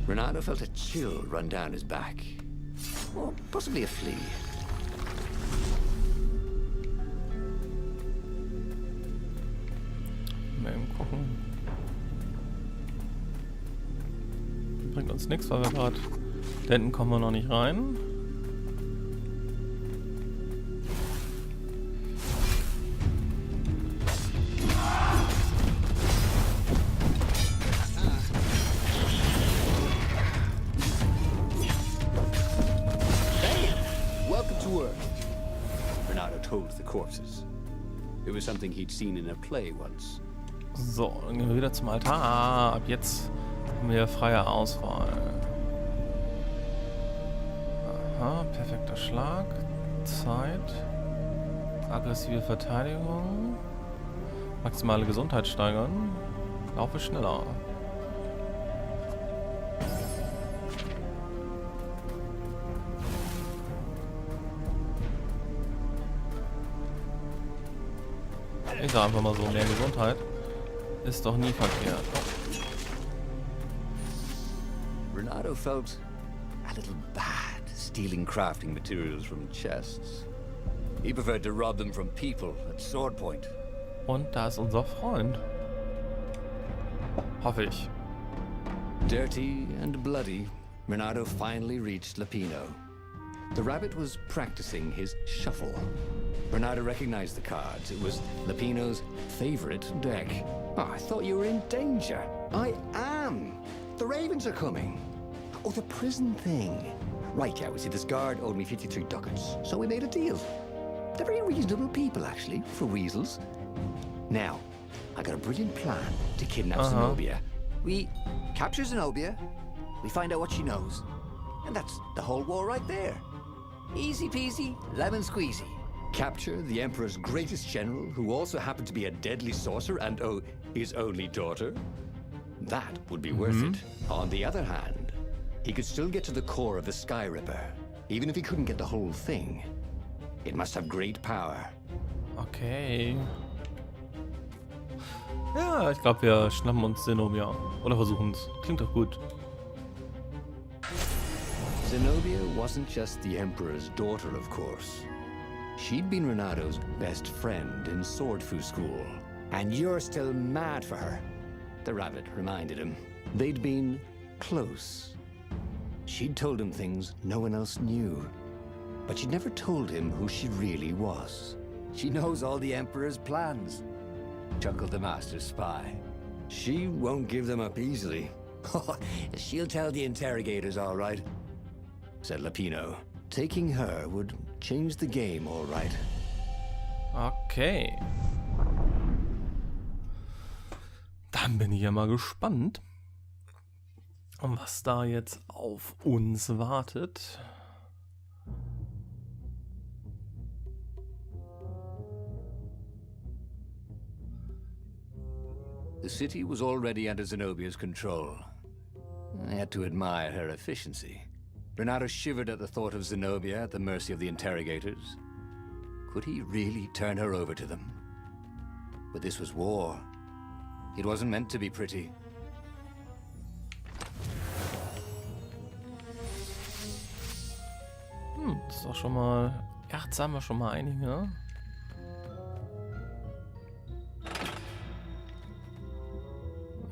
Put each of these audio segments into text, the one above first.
Renato felt a chill run down his back. Or possibly a flea. Mal eben gucken. Bringt uns nichts, weil wir gerade... Da hinten kommen wir noch nicht rein. Corpses. It was something he'd seen in a play once. So, dann gehen wir wieder zum Altar. Ah, ab jetzt haben wir freie Auswahl. Aha, perfekter Schlag. Zeit. Aggressive Verteidigung. Maximale Gesundheit steigern. Laufe schneller. Ich sag einfach mal so, mehr Gesundheit ist doch nie verkehrt. Renato felt a little bad stealing crafting materials from chests. He preferred to rob them from people at sword point. Und da ist unser Freund. Hoffe ich. Dirty and bloody, Renato finally reached Lapino. The rabbit was practicing his shuffle. Renato recognized the cards. It was Lapino's favorite deck. Oh, I thought you were in danger. I am. The ravens are coming. Oh, the prison thing. Right, yeah, we see this guard owed me 53 ducats, so we made a deal. They're very reasonable people, actually, for weasels. Now, I got a brilliant plan to kidnap Zenobia. We capture Zenobia, we find out what she knows, and that's the whole war right there. Easy peasy, lemon squeezy. Capture the Emperor's greatest general, who also happened to be a deadly sorcerer and, oh, his only daughter. That would be worth it. On the other hand, he could still get to the core of the Sky Ripper, even if he couldn't get the whole thing. It must have great power. Okay. Ja, ich glaube, wir schnappen uns Zenobia. Oder versuchen es. Klingt doch gut. Zenobia wasn't just the Emperor's daughter, of course. She'd been Renato's best friend in sword fu school. And you're still mad for her, the rabbit reminded him. They'd been close. She'd told him things no one else knew. But she'd never told him who she really was. She knows all the Emperor's plans, chuckled the master spy. She won't give them up easily. She'll tell the interrogators, all right, said Lapino. Taking her would change the game, all right. Okay. Dann bin ich ja mal gespannt, was da jetzt auf uns wartet. The city was already under Zenobia's control. I had to admire her efficiency. Renato shivered at the thought of Zenobia at the mercy of the interrogators. Could he really turn her over to them? But this was war. It wasn't meant to be pretty. Das ist doch schon mal... Jetzt haben wir schon mal einige.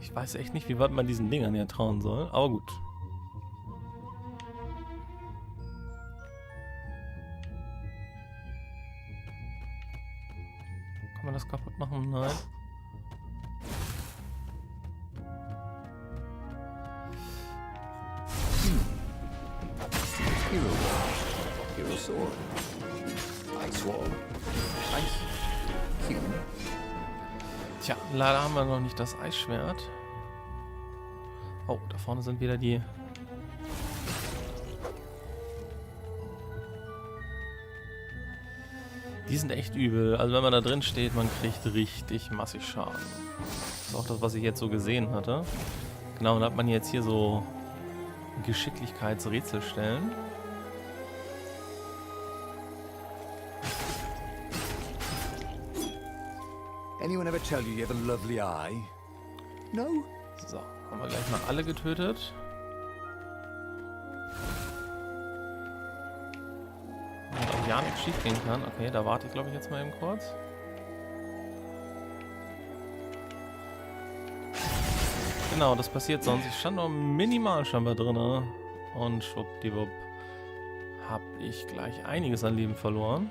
Ich weiß echt nicht, wie weit man diesen Dingern hier trauen soll, aber gut. Kann man das kaputt machen? Nein. Hero sword. Ice wall. Ice cube. Tja, leider haben wir noch nicht das Eisschwert. Oh, da vorne sind wieder die... Die sind echt übel. Also wenn man da drin steht, man kriegt richtig massig Schaden. Das ist auch das, was ich jetzt so gesehen hatte. Genau, und da hat man jetzt hier so Geschicklichkeitsrätselstellen. Anyone ever tell you you have a lovely eye? No? So, haben wir gleich mal alle getötet. Und auch ja nichts schief gehen kann. Okay, da warte ich glaube ich jetzt mal eben kurz. Genau, das passiert sonst. Ich stand noch minimal scheinbar drin. Und schwuppdiwupp habe ich gleich einiges an Leben verloren.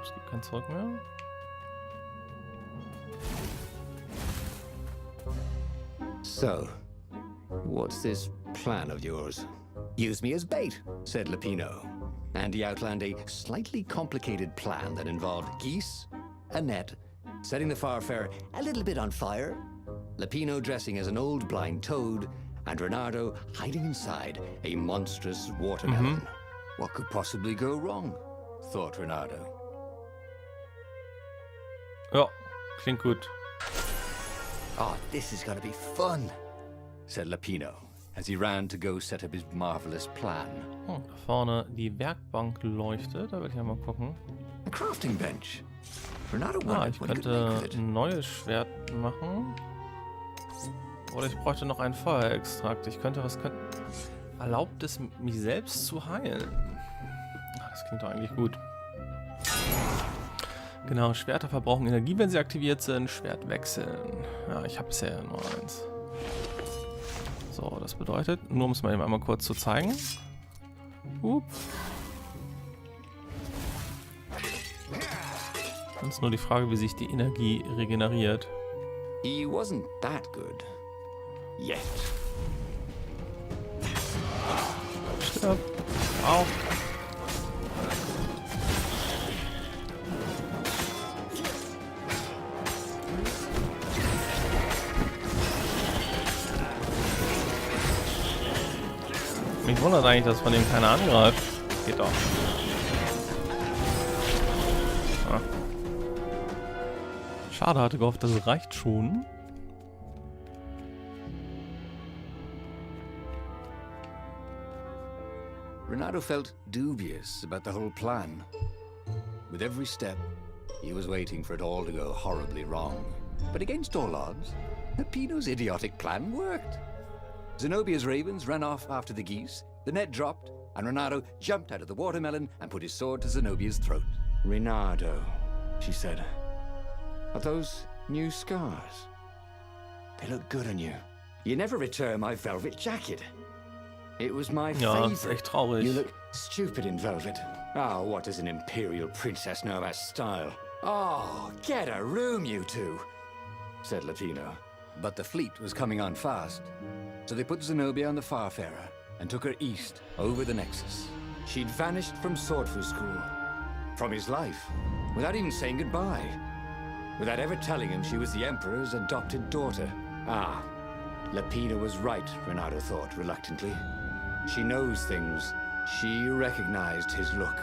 Es gibt kein Zeug mehr. So, what's this plan of yours? Use me as bait, said Lupino. And he outlined a slightly complicated plan that involved geese, a net, setting the Farfarer a little bit on fire, Lupino dressing as an old blind toad, and Renato hiding inside a monstrous watermelon. What could possibly go wrong? Thought Renato. Ja, klingt gut. Oh, this is gonna be fun, said Lupino, as he ran to go set up his marvelous plan. Oh, da vorne die Werkbank leuchtet, da will ich ja mal gucken. A crafting bench. Renato Ah, wondered ich what he could könnte make with it. ein neues Schwert machen. Oder ich bräuchte noch einen Feuerextrakt. Erlaubt es, mich selbst zu heilen. Ah, das klingt doch eigentlich gut. Genau, Schwerter verbrauchen Energie, wenn sie aktiviert sind. Schwert wechseln. Ja, ich habe bisher nur eins. So, das bedeutet, nur um es mal eben einmal kurz zu zeigen. Dann ist nur die Frage, wie sich die Energie regeneriert. He wasn't that good. Yet. Stirb. Auch. Mich wundert eigentlich, dass von dem keiner angreift. Geht doch. Ah. Schade, hatte gehofft, das reicht schon. Renato felt dubious about the whole plan. With every step, he was waiting for it all to go horribly wrong. But against all odds, Lupino's idiotic plan worked. Zenobia's ravens ran off after the geese, the net dropped, and Renato jumped out of the watermelon and put his sword to Zenobia's throat. Renato, she said, are those new scars? They look good on you. You never return my velvet jacket. It was my Ja, ist favorite. echt traurig. You look stupid in velvet. Oh, what does an imperial princess know about style? Oh, get a room, you two, said Lupino. But the fleet was coming on fast, so they put Zenobia on the Farfarer and took her east over the Nexus. She'd vanished from Swordfu School, from his life, without even saying goodbye, without ever telling him she was the Emperor's adopted daughter. Ah, Lupino was right, Renato thought reluctantly. She knows things. She recognized his look.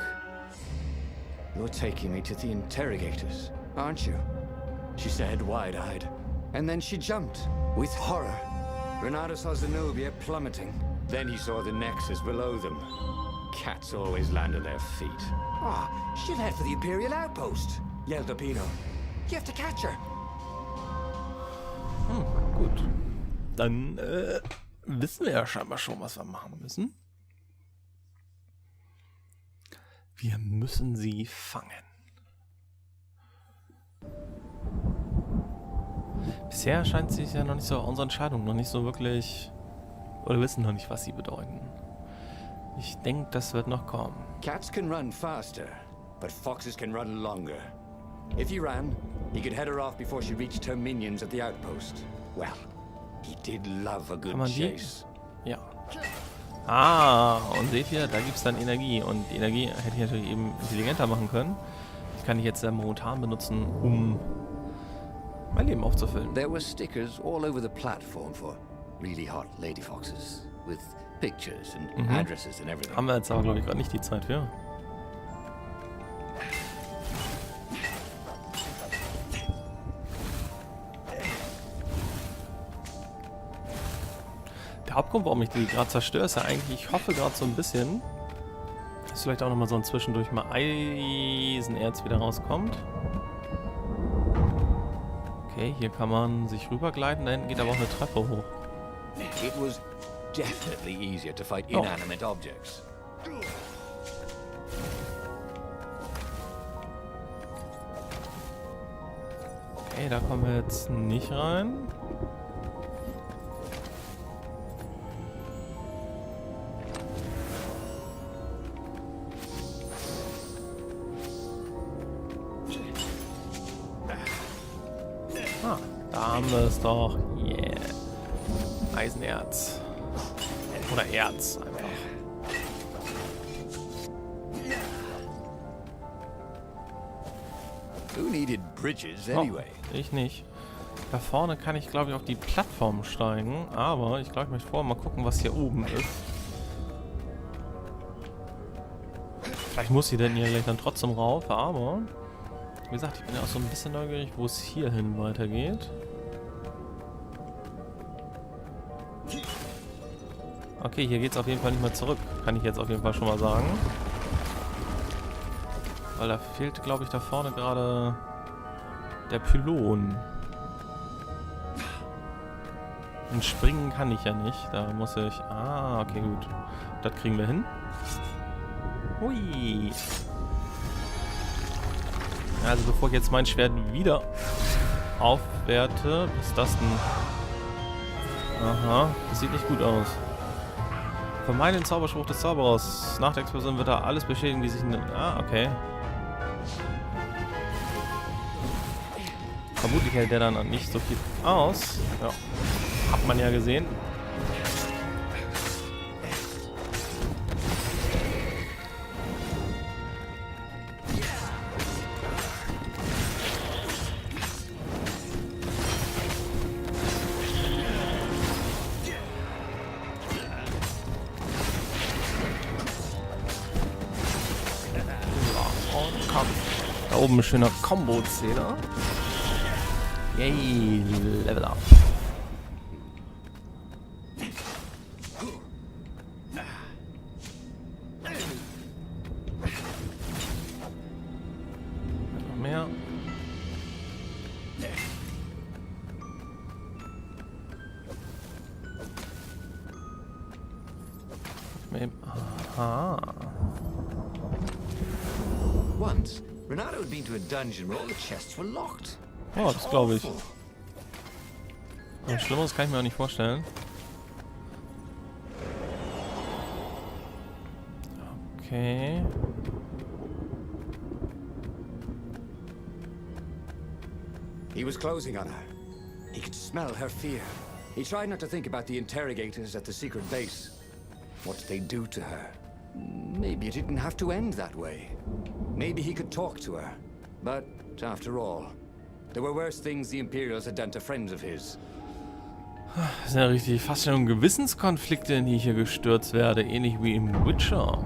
You're taking me to the interrogators, aren't you? She said, wide-eyed. And then she jumped, with horror. Renato saw Zenobia plummeting. Then he saw the Nexus below them. Cats always land on their feet. Ah, she'll head for the Imperial outpost, yelled Lupino. You have to catch her. Gut. Dann wissen wir ja scheinbar schon, was wir machen müssen. Wir müssen sie fangen. Bisher scheint sich ja noch nicht so, unsere Entscheidungen noch nicht so wirklich, oder wissen noch nicht, was sie bedeuten. Ich denke, das wird noch kommen. Cats can run faster, but foxes can run longer. If he ran, he could head her off before she reached her minions at the outpost. Well, he did love a good Kann man die? chase. Ja. Ah, und seht ihr, da gibt es dann Energie. Und die Energie hätte ich natürlich eben intelligenter machen können. Die kann ich jetzt momentan benutzen, um mein Leben aufzufüllen. There were stickers all over the platform for really hot lady foxes, with pictures and addresses and everything. Haben wir jetzt aber, glaube ich, gerade nicht die Zeit für. Der Hauptgrund, warum ich die gerade zerstöre, ist ja eigentlich, ich hoffe gerade so ein bisschen, dass vielleicht auch nochmal so ein zwischendurch mal Eisenerz wieder rauskommt. Okay, hier kann man sich rübergleiten, da hinten geht aber auch eine Treppe hoch. It was definitely easier to fight Oh. inanimate objects. Okay, da kommen wir jetzt nicht rein. Ah, da haben wir es doch. Yeah. Eisenerz. Oder Erz einfach. Who needed bridges anyway? Oh, ich nicht. Da vorne kann ich, glaube ich, auf die Plattform steigen. Aber ich glaube, ich möchte vorher mal gucken, was hier oben ist. Vielleicht muss sie denn hier gleich dann trotzdem rauf, aber... Wie gesagt, ich bin ja auch so ein bisschen neugierig, wo es hierhin weitergeht. Okay, hier geht es auf jeden Fall nicht mehr zurück. Kann ich jetzt auf jeden Fall schon mal sagen. Weil da fehlt, glaube ich, da vorne gerade der Pylon. Und springen kann ich ja nicht. Da muss ich... Ah, okay, gut. Das kriegen wir hin. Hui. Also bevor ich jetzt mein Schwert wieder aufwerte, ist das denn... Aha, das sieht nicht gut aus. Vermeide den Zauberspruch des Zauberers. Nach der Explosion wird da alles beschädigen, die sich... Ah, okay. Vermutlich hält der dann nicht so viel aus. Ja, hat man ja gesehen. Da oben ein schöner Combo-Zähler. Yay, Level up. Noch mehr. Aha. Once, Renato had been to a dungeon where all the chests were locked. Oh, das glaube ich. Was Schlimmeres kann ich mir auch nicht vorstellen. Okay. He was closing on her. He could smell her fear. He tried not to think about the interrogators at the secret base. What did they do to her? Maybe it didn't have to end that way. Maybe he could talk to her. But after all, there were worse things the Imperials had done to friends of his. Das sind ja richtig fast schon Gewissenskonflikte, in die ich hier gestürzt werde, ähnlich wie im Witcher.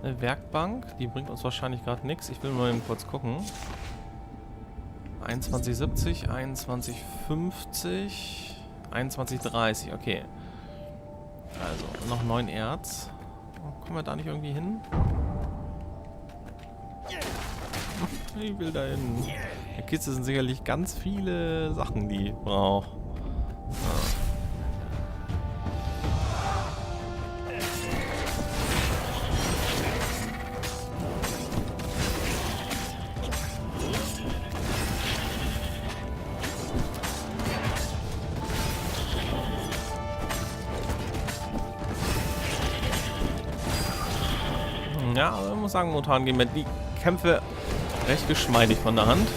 Eine Werkbank, die bringt uns wahrscheinlich gerade nichts. Ich will mal eben kurz gucken. 21,70, 21,50, 21,30, okay. Also, noch 9 Erz. Kommen wir da nicht irgendwie hin? Ich will da hin. In der Kiste sind sicherlich ganz viele Sachen, die ich brauche. Ja, aber ich muss sagen, momentan gehen mir die Kämpfe recht geschmeidig von der Hand.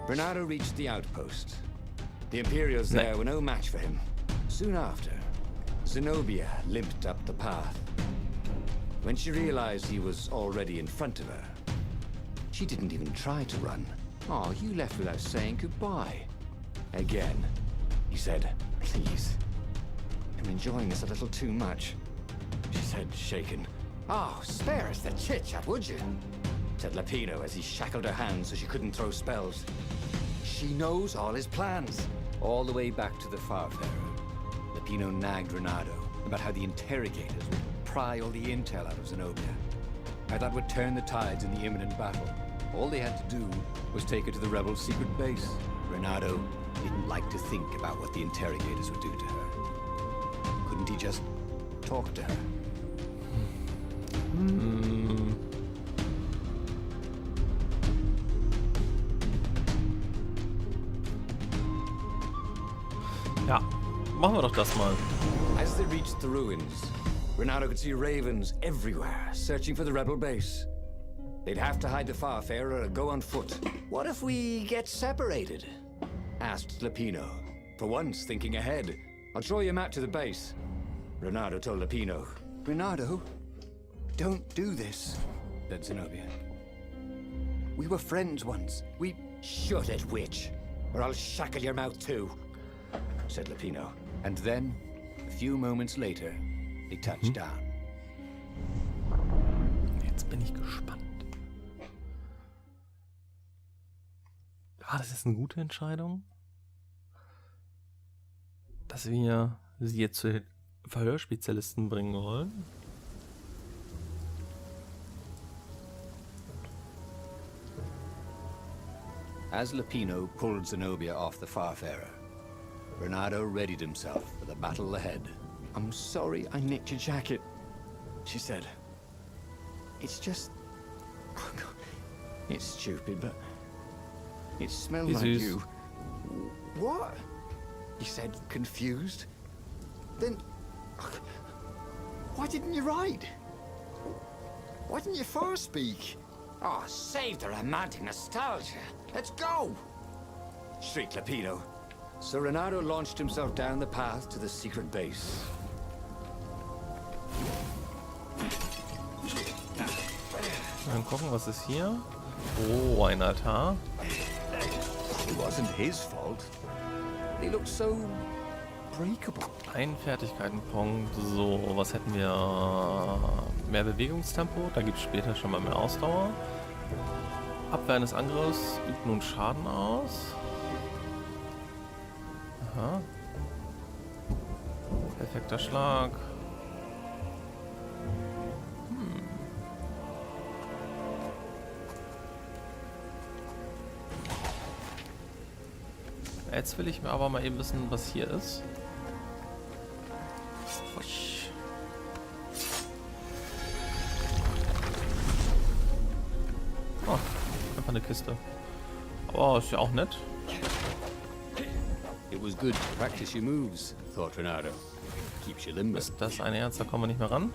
Renato reached the outpost. The Imperials there were no match for him. Soon after, Zenobia limped up the path. When she realized he was already in front of her, she didn't even try to run. Oh, you left without saying goodbye. Again, he said, please. I'm enjoying this a little too much. she said, shaken. Oh, spare us the chit-chat, would you? Said Lapino as he shackled her hands so she couldn't throw spells. She knows all his plans. All the way back to the Farfarer, Lapino nagged Renato about how the interrogators would pry all the intel out of Zenobia. How that would turn the tides in the imminent battle. All they had to do was take her to the rebels' secret base. Renato didn't like to think about what the interrogators would do to her. Couldn't he just talk to her? Ja, machen wir doch das mal. As they reached the ruins, Renato could see ravens everywhere, searching for the rebel base. They'd have to hide the Farfarer or go on foot. What if we get separated? Asked Lapino, for once thinking ahead. I'll draw you a map to the base. Renato told Lapino. Renato, don't do this, said Zenobia. We were friends once. We... Shut it, witch, or I'll shackle your mouth too, said Lapino. And then, a few moments later, they touched down. Jetzt bin ich gespannt. War das jetzt eine gute Entscheidung? Dass wir sie jetzt zu Verhörspezialisten bringen wollen? As Lapino pulled Zenobia off the Farfarer, Renato readied himself for the battle ahead. I'm sorry I nicked your jacket, she said. It's just... It's stupid, but... It smelled like you. What? He said, confused. Then... Why didn't you write? Why didn't you far speak? Oh, save the romantic nostalgia. Let's go! Shrieked Lapino. So Renato launched himself down the path to the secret base. Dann gucken, was ist hier? Oh, ein Altar. It wasn't his fault. They looked so breakable. Ein Fertigkeitenpunkt. So, was hätten wir? Mehr Bewegungstempo. Da gibt es später schon mal mehr Ausdauer. Abwehr eines Angriffs übt nun Schaden aus. Aha. Perfekter Schlag. Jetzt will ich mir aber mal eben wissen, was hier ist. Oh, einfach eine Kiste. Aber ist ja auch nett. It was good to practice your moves, thought Renato. Keeps you limber. Ist das ein Ernst? Da kommen wir nicht mehr ran.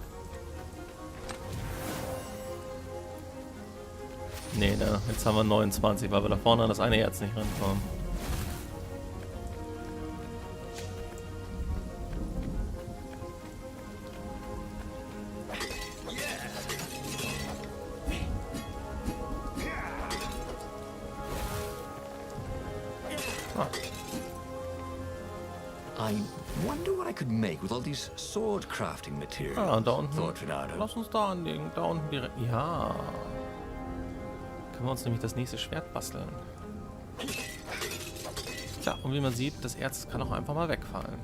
Nee, ne, jetzt haben wir 29, weil wir da vorne an das eine Herz nicht rankommen. I wonder what I could make with all these sword crafting materials, Ah, da unten. thought Renato. Lass uns da anlegen. Da unten direkt. Ja. Können wir uns nämlich das nächste Schwert basteln. Tja, und wie man sieht, das Erz kann auch einfach mal wegfallen.